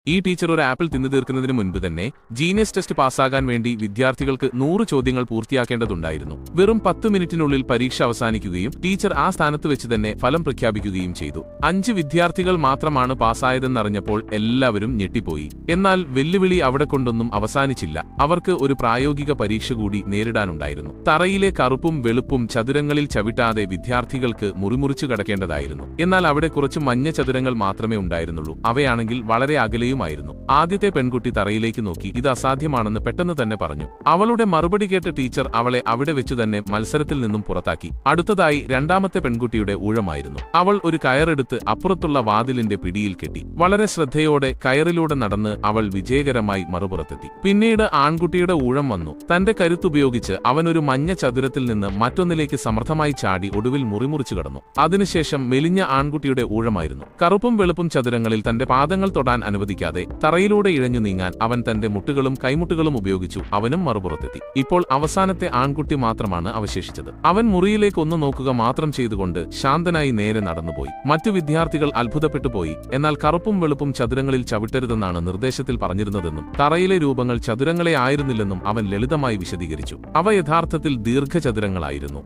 ഈ ടീച്ചർ ഒരു ആപ്പിൾ തിന്നു തീർക്കുന്നതിന് മുൻപ് തന്നെ ജീനിയസ് ടെസ്റ്റ് പാസ്സാകാൻ വേണ്ടി വിദ്യാർത്ഥികൾക്ക് 100 ചോദ്യങ്ങൾ പൂർത്തിയാക്കേണ്ടതുണ്ടായിരുന്നു. വെറും 10 മിനിറ്റിനുള്ളിൽ പരീക്ഷ അവസാനിക്കുകയും ടീച്ചർ ആ സ്ഥാനത്ത് വെച്ച് തന്നെ ഫലം പ്രഖ്യാപിക്കുകയും ചെയ്തു. 5 വിദ്യാർത്ഥികൾ മാത്രമാണ് പാസ്സായതെന്നറിഞ്ഞപ്പോൾ എല്ലാവരും ഞെട്ടിപ്പോയി. എന്നാൽ വെല്ലുവിളി അവിടെ കൊണ്ടൊന്നും അവസാനിച്ചില്ല. അവർക്ക് ഒരു പ്രായോഗിക പരീക്ഷ കൂടി നേരിടാനുണ്ടായിരുന്നു. തറയിലെ കറുപ്പും വെളുപ്പും ചതുരങ്ങളിൽ ചവിട്ടാതെ വിദ്യാർത്ഥികൾക്ക് മുറിമുറിച്ചു കടക്കേണ്ടതായിരുന്നു. എന്നാൽ അവിടെ കുറച്ച് മഞ്ഞ ചതുരങ്ങൾ മാത്രമേ ഉണ്ടായിരുന്നുള്ളൂ. അവയാണെങ്കിൽ വളരെ അകലെയുമായിരുന്നു. ആദ്യത്തെ പെൺകുട്ടി തറയിലേക്ക് നോക്കി ഇത് അസാധ്യമാണെന്ന് പെട്ടെന്ന് തന്നെ പറഞ്ഞു. അവളുടെ മറുപടി കേട്ട ടീച്ചർ അവളെ അവിടെ വെച്ചു തന്നെ മത്സരത്തിൽ നിന്നും പുറത്താക്കി. അടുത്തതായി രണ്ടാമത്തെ പെൺകുട്ടിയുടെ ഊഴമായിരുന്നു. അവൾ ഒരു കയറെടുത്ത് അപ്പുറത്തുള്ള വാതിലിന്റെ പിടിയിൽ കെട്ടി. വളരെ ശ്രദ്ധയോടെ കയറിലൂടെ നടന്ന് അവൾ വിജയകരമായി മറുപുറത്തെത്തി. പിന്നീട് ആൺകുട്ടിയുടെ ഊഴം വന്നു. തന്റെ കരുത്തുപയോഗിച്ച് അവൻ ഒരു മഞ്ഞ ചതുരത്തിൽ നിന്ന് മറ്റൊന്നിലേക്ക് സമർത്ഥമായി ചാടി ഒടുവിൽ മുറിമുറിച്ചു കടന്നു. അതിനുശേഷം മെലിഞ്ഞ ആൺകുട്ടിയുടെ ഊഴമായിരുന്നു. കറുപ്പും വെളുപ്പും ചതുരങ്ങളിൽ തന്റെ പാദങ്ങൾ തൊടാൻ അനുവദിക്കാതെ തറയിലൂടെ ഇഴഞ്ഞു നീങ്ങാൻ അവൻ തന്റെ മുട്ടുകളും കൈമുട്ടുകളും ഉപയോഗിച്ചു. അവനും മറുപുറത്തെത്തി. ഇപ്പോൾ അവസാനത്തെ ആൺകുട്ടി മാത്രമാണ് അവശേഷിച്ചത്. അവൻ മുറിയിലേക്ക് ഒന്ന് നോക്കുക മാത്രം ചെയ്തുകൊണ്ട് ശാന്തനായി നേരെ നടന്നുപോയി. മറ്റു വിദ്യാർത്ഥികൾ അത്ഭുതപ്പെട്ടു പോയി. എന്നാൽ കറുപ്പും വെളുപ്പും ചതുരങ്ങളിൽ ചവിട്ടരുതെന്നാണ് നിർദ്ദേശത്തിൽ പറഞ്ഞിരുന്നതെന്നും തറയിലെ രൂപങ്ങൾ ചതുരങ്ങളെ ആയിരുന്നില്ലെന്നും അവൻ ലളിതമായി വിശദീകരിച്ചു. അവ യഥാർത്ഥത്തിൽ ദീർഘചതുരങ്ങളായിരുന്നു.